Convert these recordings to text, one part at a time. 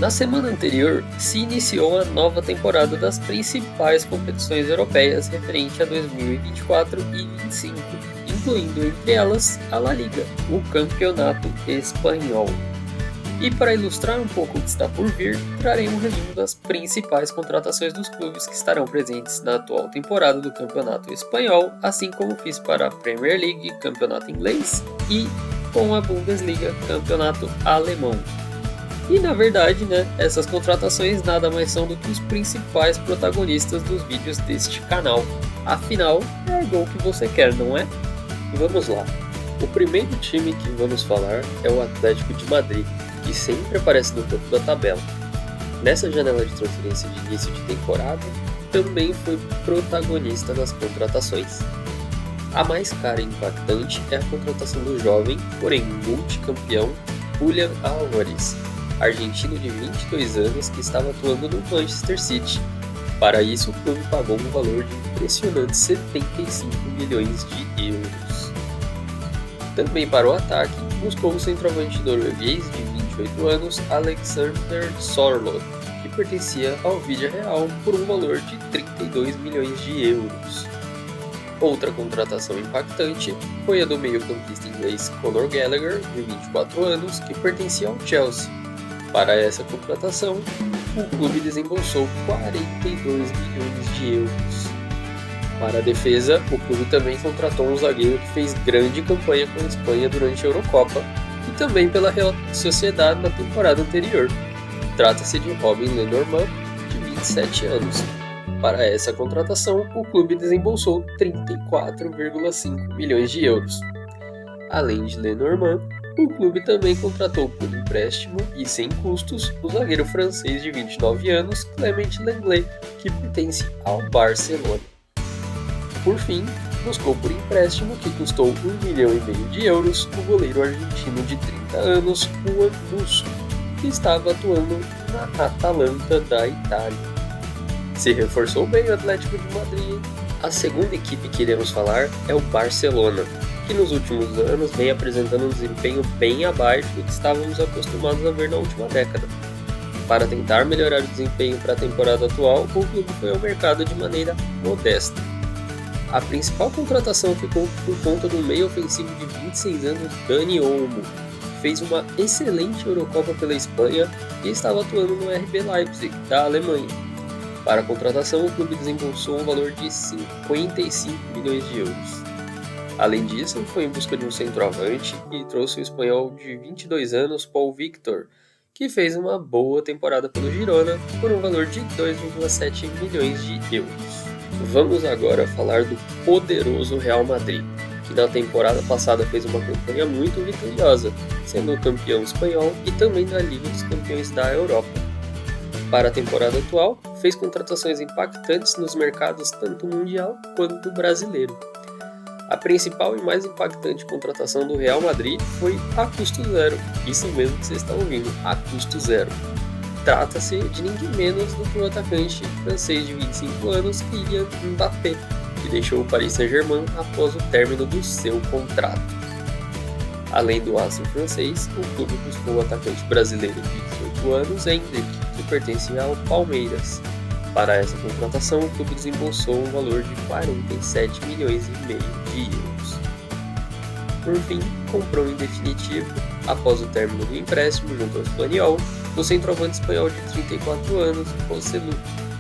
Na semana anterior, se iniciou a nova temporada das principais competições europeias referente a 2024 e 2025, incluindo entre elas a La Liga, o Campeonato Espanhol. E para ilustrar um pouco o que está por vir, trarei um resumo das principais contratações dos clubes que estarão presentes na atual temporada do Campeonato Espanhol, assim como fiz para a Premier League, Campeonato Inglês, e com a Bundesliga, Campeonato Alemão. E na verdade, essas contratações nada mais são do que os principais protagonistas dos vídeos deste canal. Afinal, é o gol que você quer, não é? Vamos lá. O primeiro time que vamos falar é o Atlético de Madrid, que sempre aparece no topo da tabela. Nessa janela de transferência de início de temporada, também foi protagonista das contratações. A mais cara e impactante é a contratação do jovem, porém multicampeão, Julián Álvares, argentino de 22 anos que estava atuando no Manchester City. Para isso, o clube pagou um valor de impressionantes 75 milhões de euros. Também para o ataque, buscou o centroavante norueguês de 28 anos, Alexander Sørloth, que pertencia ao Villarreal por um valor de 32 milhões de euros. Outra contratação impactante foi a do meio-campista inglês Conor Gallagher, de 24 anos, que pertencia ao Chelsea. Para essa contratação, o clube desembolsou 42 milhões de euros. Para a defesa, o clube também contratou um zagueiro que fez grande campanha com a Espanha durante a Eurocopa e também pela Real Sociedad na temporada anterior. Trata-se de Robin Lenormand, de 27 anos. Para essa contratação, o clube desembolsou 34,5 milhões de euros. Além de Lenormand, o clube também contratou por empréstimo e sem custos o zagueiro francês de 29 anos, Clement Lenglet, que pertence ao Barcelona. Por fim, buscou por empréstimo, que custou 1,5 milhão de euros, o goleiro argentino de 30 anos, Juan Musso, que estava atuando na Atalanta da Itália. Se reforçou bem o Atlético de Madrid. A segunda equipe que iremos falar é o Barcelona, que nos últimos anos vem apresentando um desempenho bem abaixo do que estávamos acostumados a ver na última década. Para tentar melhorar o desempenho para a temporada atual, o clube foi ao mercado de maneira modesta. A principal contratação ficou por conta do meio ofensivo de 26 anos Dani Olmo, que fez uma excelente Eurocopa pela Espanha e estava atuando no RB Leipzig, da Alemanha. Para a contratação, o clube desembolsou um valor de 55 milhões de euros. Além disso, foi em busca de um centroavante e trouxe o espanhol de 22 anos Paul Victor, que fez uma boa temporada pelo Girona por um valor de 2,7 milhões de euros. Vamos agora falar do poderoso Real Madrid, que na temporada passada fez uma campanha muito vitoriosa, sendo campeão espanhol e também da Liga dos Campeões da Europa. Para a temporada atual, fez contratações impactantes nos mercados tanto mundial quanto brasileiro. A principal e mais impactante contratação do Real Madrid foi a custo zero, isso mesmo que vocês estão ouvindo, a custo zero. Trata-se de ninguém menos do que o atacante francês de 25 anos, Kylian Mbappé, que deixou o Paris Saint-Germain após o término do seu contrato. Além do astro francês, o clube buscou o atacante brasileiro de 18 anos, Endrick, que pertencia ao Palmeiras. Para essa contratação, o clube desembolsou um valor de 47 milhões e meio de euros. Por fim, comprou em definitivo, após o término do empréstimo junto ao Espanyol, o centroavante espanhol de 34 anos, Joselu,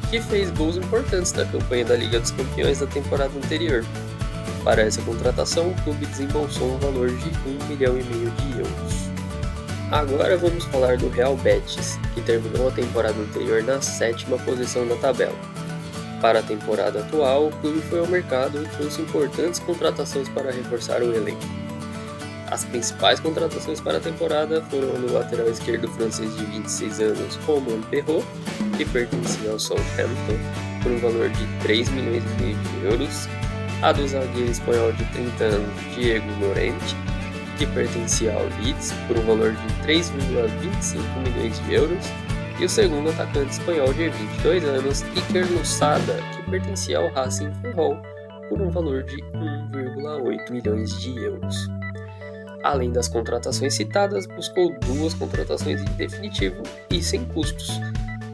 que fez gols importantes na campanha da Liga dos Campeões da temporada anterior. Para essa contratação, o clube desembolsou um valor de 1,5 milhão de euros. Agora vamos falar do Real Betis, que terminou a temporada anterior na 7ª posição da tabela. Para a temporada atual, o clube foi ao mercado e trouxe importantes contratações para reforçar o elenco. As principais contratações para a temporada foram a do lateral esquerdo francês de 26 anos, Romain Perraud, que pertencia ao Southampton, por um valor de 3,5 milhões de euros, a do zagueiro espanhol de 30 anos, Diego Llorente, que pertencia ao Leeds, por um valor de 3,25 milhões de euros, e o segundo atacante espanhol de 22 anos, Iker Losada, que pertencia ao Racing Ferrol, por um valor de 1,8 milhões de euros. Além das contratações citadas, buscou 2 contratações em definitivo e sem custos.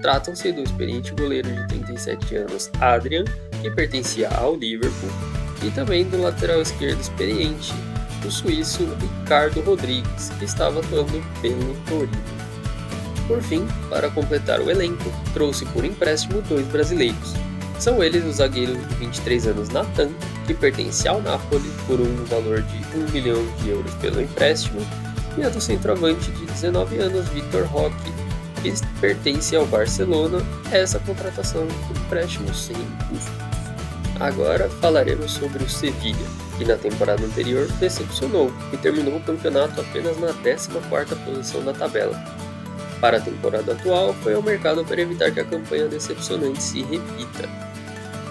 Tratam-se do experiente goleiro de 37 anos Adrian, que pertencia ao Liverpool, e também do lateral esquerdo experiente, o suíço Ricardo Rodrigues, que estava atuando pelo Torino. Por fim, para completar o elenco, trouxe por empréstimo 2 brasileiros. São eles o zagueiro de 23 anos Nathan, que pertence ao Napoli por um valor de 1 milhão de euros pelo empréstimo, e a do centroavante de 19 anos Vitor Roque, que pertence ao Barcelona, essa contratação por empréstimo sem custos. Agora falaremos sobre o Sevilla, que na temporada anterior decepcionou e terminou o campeonato apenas na 14ª posição da tabela. Para a temporada atual, foi ao mercado para evitar que a campanha decepcionante se repita.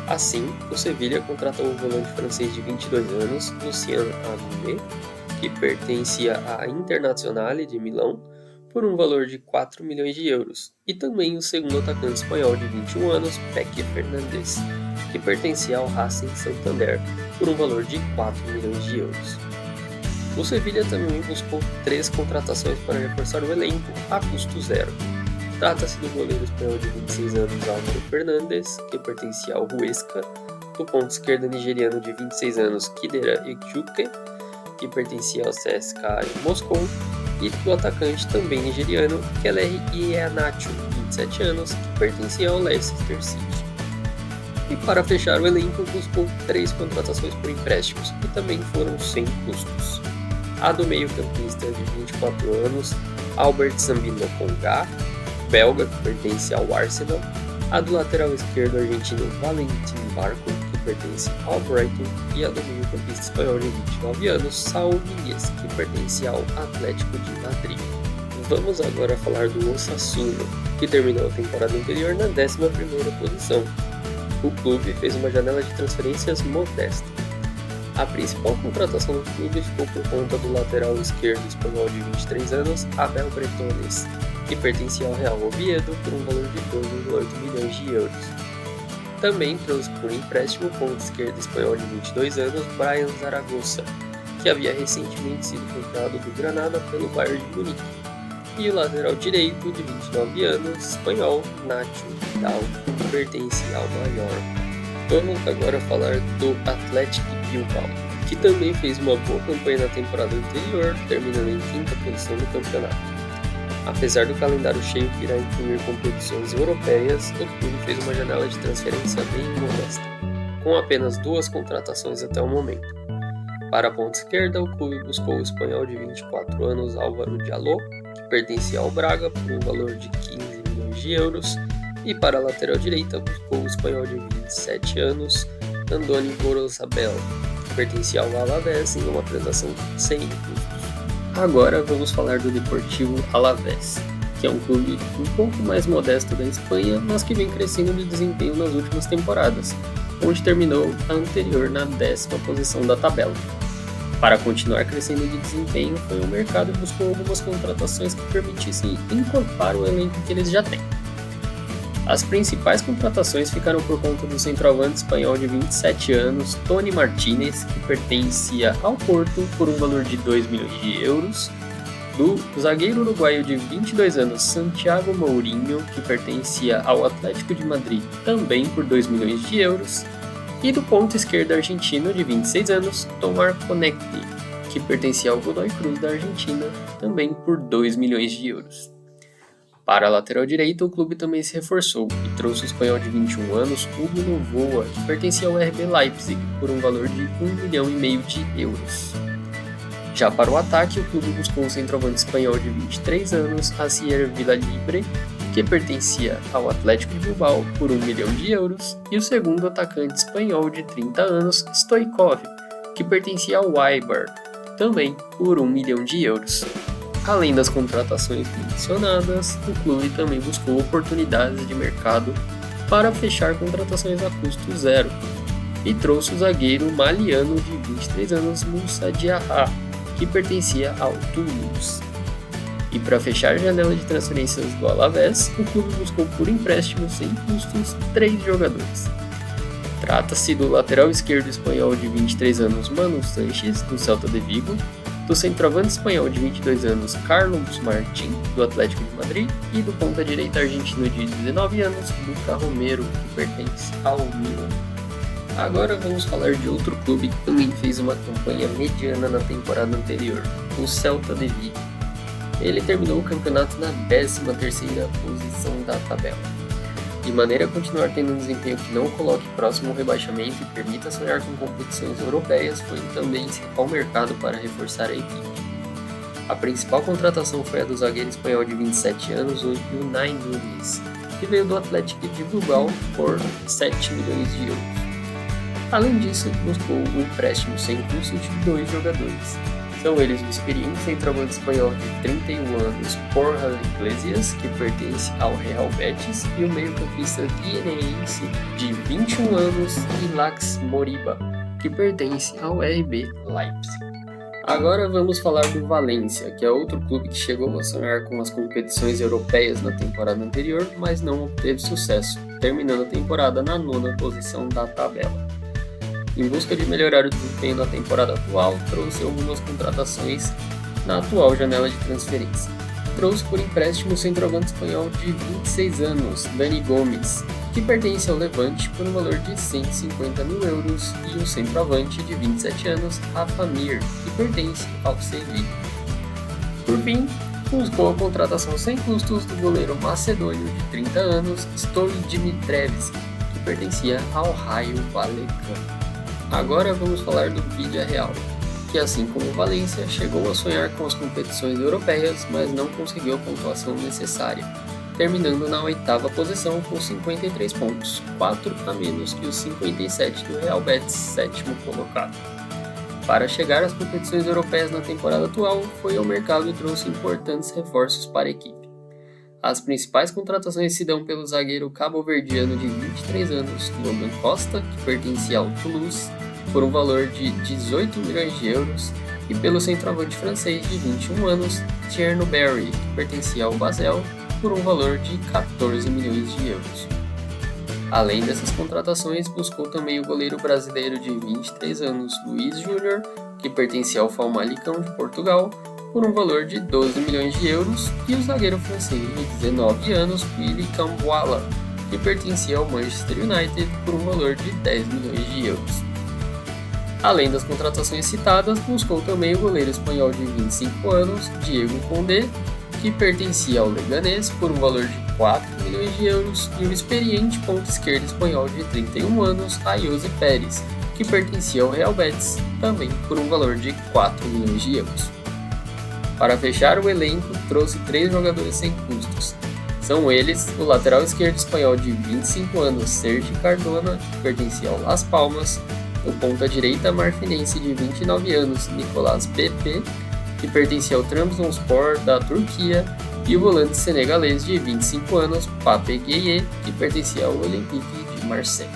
Assim, o Sevilla contratou o volante francês de 22 anos, Lucien Agoulé, que pertencia à Internazionale de Milão, por um valor de 4 milhões de euros, e também o segundo atacante espanhol de 21 anos, Peque Fernandes, que pertencia ao Racing Santander, por um valor de 4 milhões de euros. O Sevilla também buscou 3 contratações para reforçar o elenco a custo zero. Trata-se do goleiro espanhol de 26 anos Álvaro Fernandes, que pertencia ao Huesca, do ponto esquerdo nigeriano de 26 anos Kidera Ejuke, que pertencia ao CSKA de Moscou, e do atacante também nigeriano Keller Iheanacho, 27 anos, que pertencia ao Leicester City. E para fechar o elenco, buscou 3 contratações por empréstimos, que também foram sem custos. A do meio-campista de 24 anos, Albert Sambino Conga, belga, que pertence ao Arsenal. A do lateral esquerdo argentino Valentim Barco, que pertence ao Brighton. E a do meio-campista espanhol de 29 anos, Saúl Ñíguez, que pertence ao Atlético de Madrid. Vamos agora falar do Osasuna, que terminou a temporada anterior na 11ª posição. O clube fez uma janela de transferências modesta. A principal contratação do clube ficou por conta do lateral esquerdo espanhol de 23 anos, Abel Bretones, que pertencia ao Real Oviedo por um valor de 2,8 milhões de euros. Também trouxe por empréstimo o ponta esquerdo espanhol de 22 anos, Brian Zaragoza, que havia recentemente sido comprado do Granada pelo Bayern de Munique, e o lateral direito de 29 anos, espanhol, Nacho Vidal, que pertence ao Mallorca. Vamos agora falar do Athletic Bilbao, que também fez uma boa campanha na temporada anterior, terminando em 5ª posição no campeonato. Apesar do calendário cheio que irá incluir competições europeias, o clube fez uma janela de transferência bem modesta, com apenas 2 contratações até o momento. Para a ponta esquerda, o clube buscou o espanhol de 24 anos Álvaro Diallo, que pertencia ao Braga por um valor de 15 milhões de euros, e para a lateral direita buscou o espanhol de 27 anos Andoni Gorosabel, que pertencia ao Alavés em uma transação sem custos. Agora vamos falar do Deportivo Alavés, que é um clube um pouco mais modesto da Espanha, mas que vem crescendo de desempenho nas últimas temporadas, onde terminou a anterior na 10ª posição da tabela. Para continuar crescendo de desempenho, foi ao mercado e buscou algumas contratações que permitissem incorporar o elenco que eles já têm. As principais contratações ficaram por conta do centroavante espanhol de 27 anos, Toni Martínez, que pertencia ao Porto por um valor de 2 milhões de euros, do zagueiro uruguaio de 22 anos, Santiago Mourinho, que pertencia ao Atlético de Madrid, também por 2 milhões de euros, e do ponta esquerdo argentino de 26 anos, Tomás Konechny, que pertencia ao Godoy Cruz da Argentina, também por 2 milhões de euros. Para a lateral direita, o clube também se reforçou e trouxe o espanhol de 21 anos, Hugo Novoa, que pertencia ao RB Leipzig, por um valor de 1,5 milhão de euros. Já para o ataque, o clube buscou o centroavante espanhol de 23 anos, Asier Villalibre, que pertencia ao Atlético de Bilbao, por 1 milhão de euros, e o segundo atacante espanhol de 30 anos, Stoichkov, que pertencia ao Eibar, também por 1 milhão de euros. Além das contratações mencionadas, o clube também buscou oportunidades de mercado para fechar contratações a custo zero e trouxe o zagueiro maliano de 23 anos Moussa Diarra, que pertencia ao Toulouse. E para fechar a janela de transferências do Alavés, o clube buscou por empréstimo sem custos 3 jogadores. Trata-se do lateral esquerdo espanhol de 23 anos Manu Sanches, do Celta de Vigo, do centroavante espanhol de 22 anos Carlos Martín, do Atlético de Madrid, e do ponta-direita argentino de 19 anos, Lucas Romero, que pertence ao Milan. Agora vamos falar de outro clube que também fez uma campanha mediana na temporada anterior, o Celta de Vigo. Ele terminou o campeonato na 13ª posição da tabela. De maneira a continuar tendo um desempenho que não o coloque próximo ao rebaixamento e permita sonhar com competições europeias, foi também ao mercado para reforçar a equipe. A principal contratação foi a do zagueiro espanhol de 27 anos, o Unai Núñez, que veio do Atlético de Bilbao por 7 milhões de euros. Além disso, buscou um empréstimo sem custo de 2 jogadores. São eles o experiente centroavante espanhol de 31 anos, Borja Iglesias, que pertence ao Real Betis, e o meio-campista guineense de 21 anos, Ilaix Moriba, que pertence ao RB Leipzig. Agora vamos falar do Valência, que é outro clube que chegou a sonhar com as competições europeias na temporada anterior, mas não obteve sucesso, terminando a temporada na 9ª posição da tabela. Em busca de melhorar o desempenho na temporada atual, trouxe algumas contratações na atual janela de transferência. Trouxe por empréstimo o centroavante espanhol de 26 anos, Dani Gomes, que pertence ao Levante por um valor de 150 mil euros, e o centroavante de 27 anos, Rafa Mir, que pertence ao Sevilla. Por fim, buscou a contratação sem custos do goleiro macedônio de 30 anos, Stoy Dimitrevski, que pertencia ao Rayo Vallecano. Agora vamos falar do Villarreal, que assim como o Valência chegou a sonhar com as competições europeias, mas não conseguiu a pontuação necessária, terminando na 8ª posição com 53 pontos, 4 a menos que os 57 do Real Betis, 7º colocado. Para chegar às competições europeias na temporada atual, foi ao mercado e trouxe importantes reforços para a equipe. As principais contratações se dão pelo zagueiro cabo-verdiano de 23 anos, Logan Costa, que pertencia ao Toulouse, por um valor de 18 milhões de euros, e pelo centroavante francês de 21 anos, Tierno Barry, que pertencia ao Basel, por um valor de 14 milhões de euros. Além dessas contratações, buscou também o goleiro brasileiro de 23 anos, Luiz Júnior, que pertencia ao Famalicão de Portugal, por um valor de 12 milhões de euros, e o zagueiro francês de 19 anos, Willy Camboala, que pertencia ao Manchester United, por um valor de 10 milhões de euros. Além das contratações citadas, buscou também o goleiro espanhol de 25 anos, Diego Condé, que pertencia ao Leganés, por um valor de 4 milhões de euros, e o experiente ponta esquerdo espanhol de 31 anos, Ayoze Pérez, que pertencia ao Real Betis, também por um valor de 4 milhões de euros. Para fechar o elenco, trouxe 3 jogadores sem custos. São eles o lateral esquerdo espanhol de 25 anos, Sergi Cardona, que pertencia ao Las Palmas, o ponta-direita marfinense de 29 anos, Nicolas Pepe, que pertencia ao Trabzonspor da Turquia, e o volante senegalês de 25 anos, Pape Gueye, que pertencia ao Olympique de Marseille.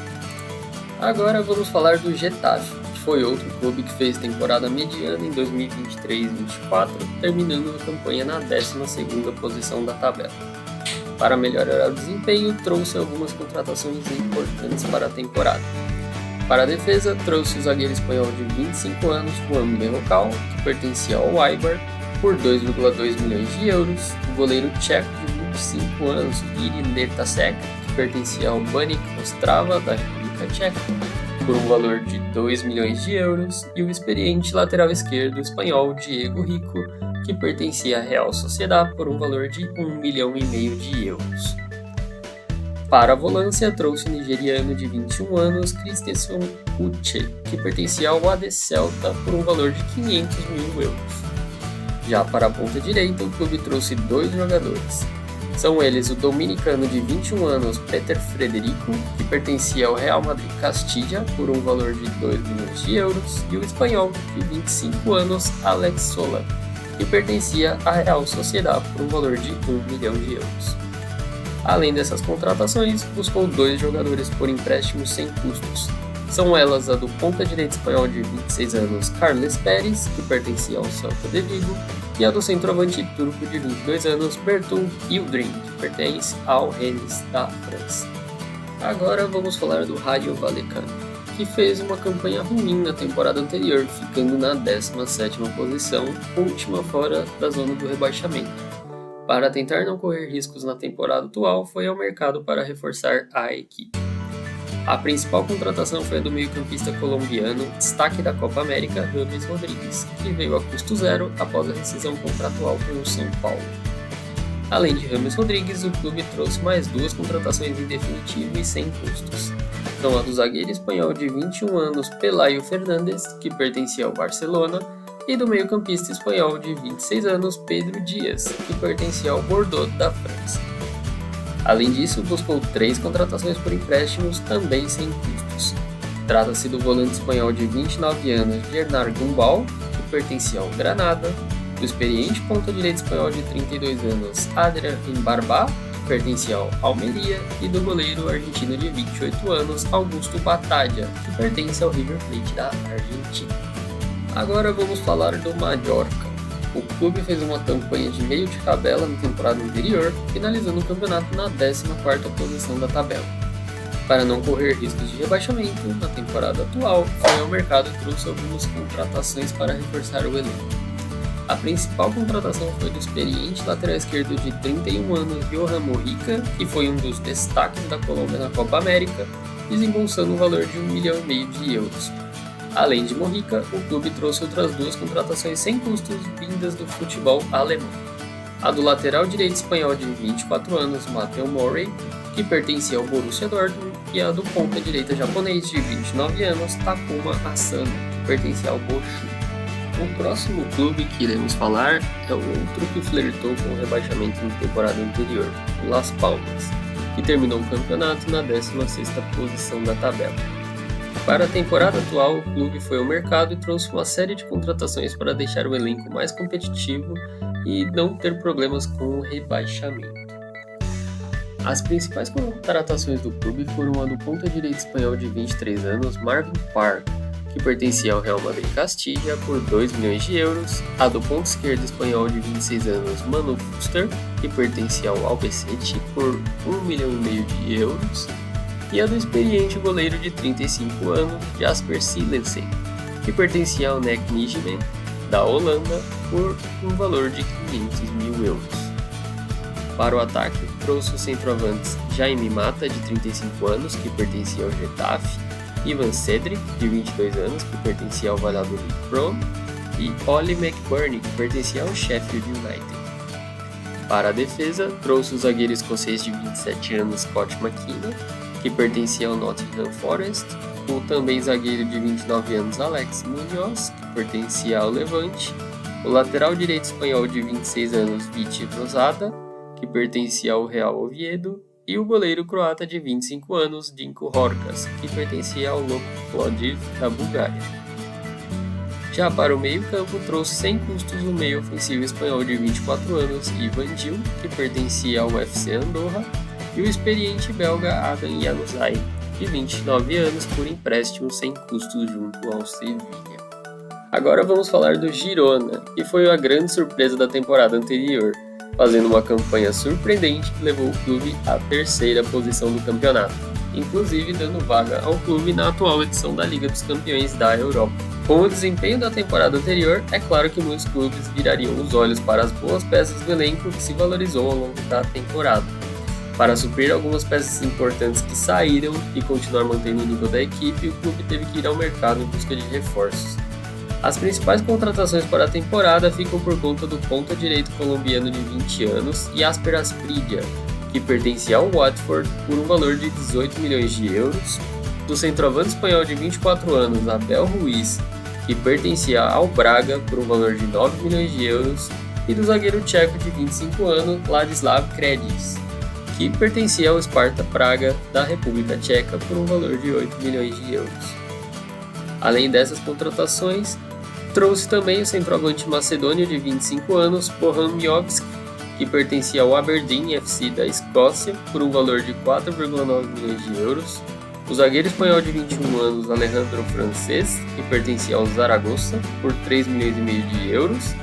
Agora vamos falar do Getafe, que foi outro clube que fez temporada mediana em 2023-24, terminando a campanha na 12ª posição da tabela. Para melhorar o desempenho, trouxe algumas contratações importantes para a temporada. Para a defesa, trouxe o zagueiro espanhol de 25 anos, Juan Berrocal, que pertencia ao Eibar, por 2,2 milhões de euros, o goleiro tcheco de 25 anos, Iri Netasek, que pertencia ao Baník Ostrava, da República Tcheca, por um valor de 2 milhões de euros, e o experiente lateral esquerdo espanhol Diego Rico, que pertencia à Real Sociedad, por um valor de 1,5 milhão de euros. Para a volância, trouxe o nigeriano de 21 anos, Christensen Uche, que pertencia ao AD Celta, por um valor de 500 mil euros. Já para a ponta direita, o clube trouxe 2 jogadores. São eles o dominicano de 21 anos, Peter Frederico, que pertencia ao Real Madrid Castilla, por um valor de 2 milhões de euros, e o espanhol de 25 anos, Alex Sola, que pertencia à Real Sociedad, por um valor de 1 milhão de euros. Além dessas contratações, buscou 2 jogadores por empréstimo sem custos. São elas a do ponta-direita espanhol de 26 anos, Carles Pérez, que pertencia ao Celta de Vigo, e a do centroavante turco de 22 anos, Bertul Yildirim, que pertence ao Rennes da França. Agora vamos falar do Rayo Vallecano, que fez uma campanha ruim na temporada anterior, ficando na 17ª posição, última fora da zona do rebaixamento. Para tentar não correr riscos na temporada atual, foi ao mercado para reforçar a equipe. A principal contratação foi a do meio-campista colombiano, destaque da Copa América, James Rodrigues, que veio a custo zero após a rescisão contratual com o São Paulo. Além de James Rodrigues, o clube trouxe mais 2 contratações em definitivo e sem custos. São a do zagueiro espanhol de 21 anos Pelayo Fernández, que pertencia ao Barcelona, e do meio-campista espanhol de 26 anos Pedro Dias, que pertencia ao Bordeaux da França. Além disso, buscou 3 contratações por empréstimos, também sem custos. Trata-se do volante espanhol de 29 anos Bernard Gumbau, que pertencia ao Granada, do experiente ponta-direita espanhol de 32 anos Adrián Barbá, que pertencia ao Almeria, e do goleiro argentino de 28 anos Augusto Batalla, que pertence ao River Plate da Argentina. Agora vamos falar do Mallorca. O clube fez uma campanha de meio de tabela na temporada anterior, finalizando o campeonato na 14ª posição da tabela. Para não correr riscos de rebaixamento, na temporada atual, foi ao mercado e trouxe algumas contratações para reforçar o elenco. A principal contratação foi do experiente lateral esquerdo de 31 anos Johan Mojica, que foi um dos destaques da Colômbia na Copa América, desembolsando um valor de 1,5 milhão de euros. Além de Mojica, o clube trouxe outras 2 contratações sem custos vindas do futebol alemão. A do lateral direito espanhol de 24 anos Matteo Morey, que pertencia ao Borussia Dortmund, e a do ponta direita japonês de 29 anos Takuma Asano, que pertencia ao Bochum. O próximo clube que iremos falar é o outro que flertou com o rebaixamento na temporada anterior, o Las Palmas, que terminou o campeonato na 16ª posição da tabela. Para a temporada atual, o clube foi ao mercado e trouxe uma série de contratações para deixar o elenco mais competitivo e não ter problemas com o rebaixamento. As principais contratações do clube foram a do ponta-direita espanhol de 23 anos Marvin Parr, que pertencia ao Real Madrid Castilla, por 2 milhões de euros, a do ponta esquerdo espanhol de 26 anos Manu Fuster, que pertencia ao Albacete, por 1,5 milhão de euros, e a do experiente goleiro de 35 anos Jasper Cillessen, que pertencia ao NEC Nijmegen, da Holanda, por um valor de 500 mil euros. Para o ataque, trouxe os centroavantes Jaime Mata, de 35 anos, que pertencia ao Getafe, Ivan Cedric, de 22 anos, que pertencia ao Valladolid Pro, e Ollie McBurnie, que pertencia ao Sheffield United. Para a defesa, trouxe o zagueiro escocês de 27 anos Scott McKenna, que pertencia ao Nottingham Forest, o também zagueiro de 29 anos Alex Munoz, que pertencia ao Levante, o lateral direito espanhol de 26 anos Vichy Rosada, que pertencia ao Real Oviedo, e o goleiro croata de 25 anos Dinko Horkas, que pertencia ao Lok Plodiv da Bulgária. Já para o meio-campo, trouxe sem custos o meio ofensivo espanhol de 24 anos Ivan Gil, que pertencia ao FC Andorra, e o experiente belga Adam Januzaj, de 29 anos, por empréstimo sem custos junto ao Sevilla. Agora vamos falar do Girona, que foi a grande surpresa da temporada anterior, fazendo uma campanha surpreendente que levou o clube à 3ª posição do campeonato, inclusive dando vaga ao clube na atual edição da Liga dos Campeões da Europa. Com o desempenho da temporada anterior, é claro que muitos clubes virariam os olhos para as boas peças do elenco que se valorizou ao longo da temporada. Para suprir algumas peças importantes que saíram e continuar mantendo o nível da equipe, o clube teve que ir ao mercado em busca de reforços. As principais contratações para a temporada ficam por conta do ponta-direito colombiano de 20 anos, Jasper Asprilla, que pertencia ao Watford por um valor de 18 milhões de euros, do centroavante espanhol de 24 anos, Abel Ruiz, que pertencia ao Braga por um valor de 9 milhões de euros, e do zagueiro tcheco de 25 anos, Ladislav Kredic, que pertencia ao Sparta Praga da República Tcheca por um valor de 8 milhões de euros. Além dessas contratações, trouxe também o centroavante macedônio de 25 anos, Bojan Miovski, que pertencia ao Aberdeen FC da Escócia por um valor de 4,9 milhões de euros, o zagueiro espanhol de 21 anos, Alejandro Francés, que pertencia ao Zaragoza por 3 milhões e meio de euros,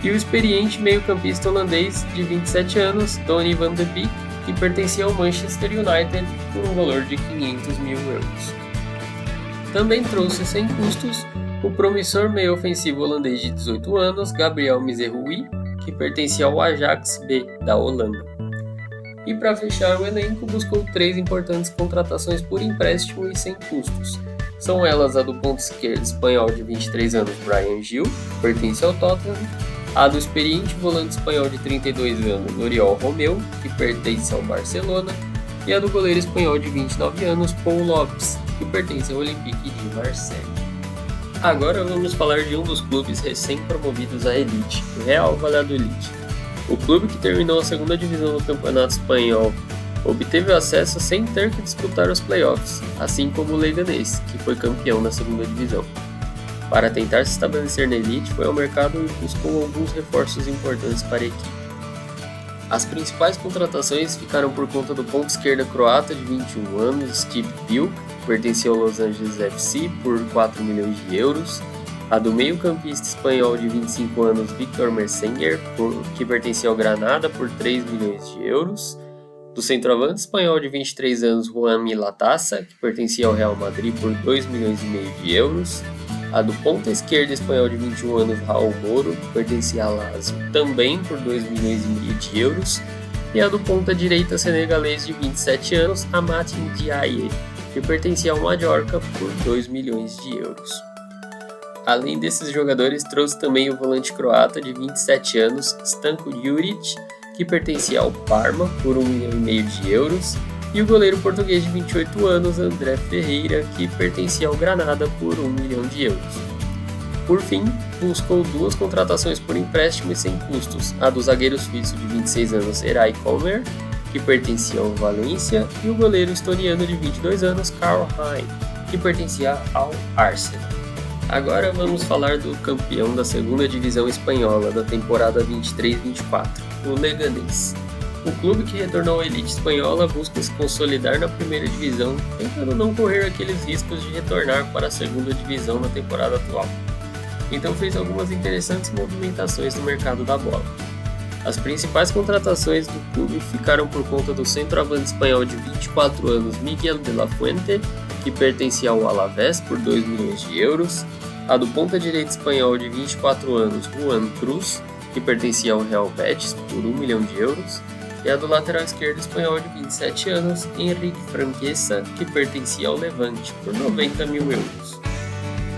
e o experiente meio-campista holandês de 27 anos, Donny van de Beek, que pertencia ao Manchester United por um valor de 500 mil euros. Também trouxe sem custos o promissor meio ofensivo holandês de 18 anos, Gabriel Mizerroui, que pertencia ao Ajax B da Holanda. E para fechar o elenco, buscou 3 importantes contratações por empréstimo e sem custos. São elas a do ponto esquerdo espanhol de 23 anos, Bryan Gil, que pertence ao Tottenham, a do experiente volante espanhol de 32 anos, Oriol Romeu, que pertence ao Barcelona, e a do goleiro espanhol de 29 anos, Pau Lopes, que pertence ao Olympique de Marseille. Agora vamos falar de um dos clubes recém-promovidos à elite, o Real Valladolid. O clube que terminou a segunda divisão do Campeonato Espanhol obteve acesso sem ter que disputar os playoffs, assim como o Leganés, que foi campeão da segunda divisão. Para tentar se estabelecer na elite, foi ao mercado e buscou alguns reforços importantes para a equipe. As principais contratações ficaram por conta do ponta esquerda croata de 21 anos, Steve Bilk, que pertencia ao Los Angeles FC por 4 milhões de euros, a do meio-campista espanhol de 25 anos, Victor Mersenger, que pertencia ao Granada por 3 milhões de euros, do centroavante espanhol de 23 anos, Juan Milatassa, que pertencia ao Real Madrid por 2 milhões e meio de euros, a do ponta esquerda espanhol de 21 anos, Raul Moro, que pertencia ao Lazio, também por 2 milhões e meio de euros, e a do ponta direita senegalês de 27 anos, Amathine Diaye, que pertencia ao Mallorca por 2 milhões de euros. Além desses jogadores, trouxe também o volante croata de 27 anos, Stanko Juric, que pertencia ao Parma por 1 milhão e meio de euros, e o goleiro português de 28 anos, André Ferreira, que pertencia ao Granada por 1 milhão de euros. Por fim, buscou 2 contratações por empréstimo e sem custos, a do zagueiro suíço de 26 anos, Eray Comer, que pertencia ao Valência, e o goleiro estoniano de 22 anos, Karl Hein, que pertencia ao Arsenal. Agora vamos falar do campeão da segunda divisão espanhola da temporada 23-24, o Leganés. O clube que retornou à elite espanhola busca se consolidar na primeira divisão, tentando não correr aqueles riscos de retornar para a segunda divisão na temporada atual. Então fez algumas interessantes movimentações no mercado da bola. As principais contratações do clube ficaram por conta do centroavante espanhol de 24 anos, Miguel de la Fuente, que pertencia ao Alavés por 2 milhões de euros, a do ponta direita espanhol de 24 anos, Juan Cruz, que pertencia ao Real Betis por 1 milhão de euros, e a do lateral esquerdo espanhol de 27 anos, Enrique Franquesa, que pertencia ao Levante por 90 mil euros.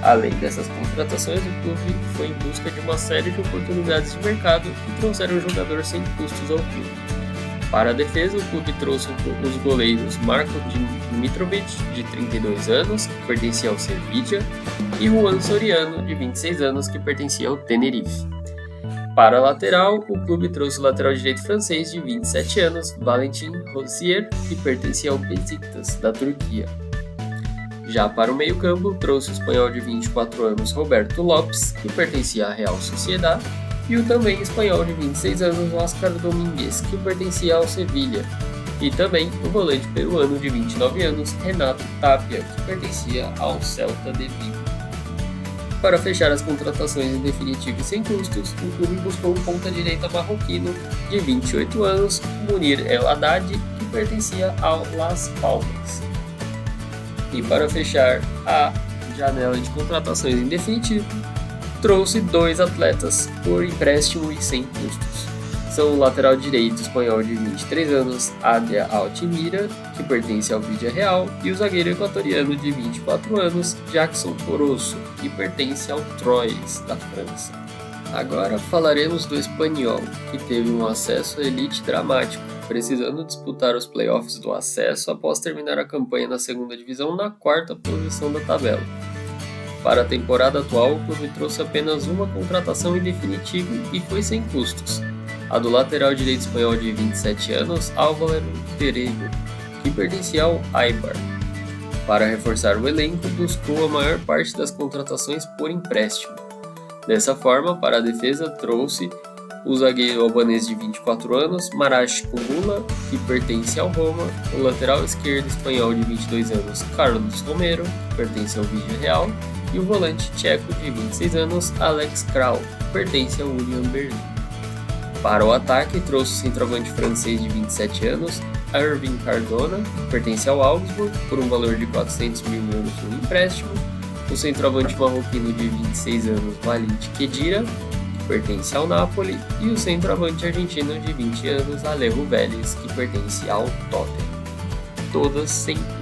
Além dessas contratações, o clube foi em busca de uma série de oportunidades de mercado e trouxeram um jogador sem custos ao clube. Para a defesa, o clube trouxe os goleiros Marko Dimitrovic, de 32 anos, que pertencia ao Sevilla, e Juan Soriano, de 26 anos, que pertencia ao Tenerife. Para a lateral, o clube trouxe o lateral direito francês de 27 anos, Valentin Rosier, que pertencia ao Besiktas, da Turquia. Já para o meio-campo, trouxe o espanhol de 24 anos, Roberto Lopes, que pertencia à Real Sociedad, e o também espanhol de 26 anos, Óscar Domínguez, que pertencia ao Sevilla, e também o volante peruano de 29 anos, Renato Tapia, que pertencia ao Celta de Vigo. Para fechar as contratações em definitivo e sem custos, o clube buscou um ponta-direita marroquino de 28 anos, Munir El Haddad, que pertencia ao Las Palmas. E para fechar a janela de contratações em definitivo, trouxe 2 atletas por empréstimo e sem custos. São o lateral direito espanhol de 23 anos, Adria Altimira, que pertence ao Villarreal, e o zagueiro equatoriano de 24 anos, Jackson Corozo, que pertence ao Troyes, da França. Agora falaremos do Espanhol, que teve um acesso à elite dramático, precisando disputar os playoffs do acesso após terminar a campanha na segunda divisão na 4ª posição da tabela. Para a temporada atual, o clube trouxe apenas uma contratação em definitivo e foi sem custos, a do lateral direito espanhol de 27 anos, Álvaro Pereiro, que pertencia ao Eibar. Para reforçar o elenco, buscou a maior parte das contratações por empréstimo. Dessa forma, para a defesa, trouxe o zagueiro albanês de 24 anos, Marash Kumula, que pertence ao Roma, o lateral esquerdo espanhol de 22 anos, Carlos Romero, que pertence ao Villarreal, e o volante tcheco de 26 anos, Alex Kral, que pertence ao Union Berlin. Para o ataque, trouxe o centroavante francês de 27 anos, Irving Cardona, que pertence ao Augsburg, por um valor de 400 mil euros no empréstimo. O centroavante marroquino de 26 anos, Walid Khedira, que pertence ao Napoli. E o centroavante argentino de 20 anos, Alejo Vélez, que pertence ao Tottenham. Todas sem custo.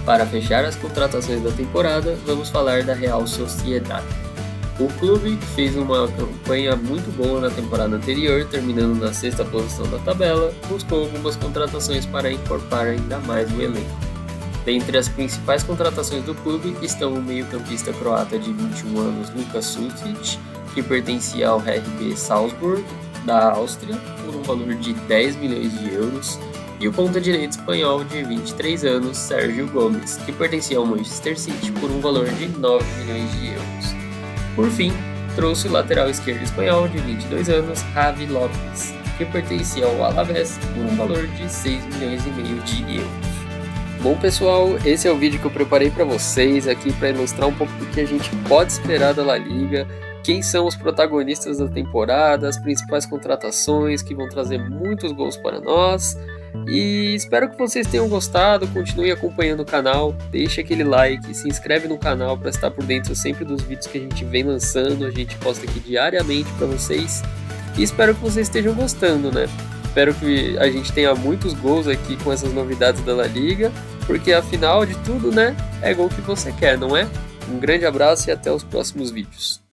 Para fechar as contratações da temporada, vamos falar da Real Sociedad. O clube fez uma campanha muito boa na temporada anterior, terminando na 6ª posição da tabela, buscou algumas contratações para encorpar ainda mais o elenco. Dentre as principais contratações do clube estão o meio-campista croata de 21 anos Luka Sucic, que pertencia ao RB Salzburg, da Áustria, por um valor de 10 milhões de euros, e o ponta-direita espanhol de 23 anos Sérgio Gomes, que pertencia ao Manchester City, por um valor de 9 milhões de euros. Por fim, trouxe o lateral esquerdo espanhol de 22 anos, Javi Lopes, que pertencia ao Alavés por um valor de 6 milhões e meio de euros. Bom pessoal, esse é o vídeo que eu preparei para vocês aqui para ilustrar um pouco do que a gente pode esperar da La Liga, quem são os protagonistas da temporada, as principais contratações que vão trazer muitos gols para nós. E espero que vocês tenham gostado, continue acompanhando o canal, deixe aquele like, se inscreve no canal para estar por dentro sempre dos vídeos que a gente vem lançando, a gente posta aqui diariamente para vocês. E espero que vocês estejam gostando, né? Espero que a gente tenha muitos gols aqui com essas novidades da La Liga, porque afinal de tudo, né, é gol que você quer, não é? Um grande abraço e até os próximos vídeos.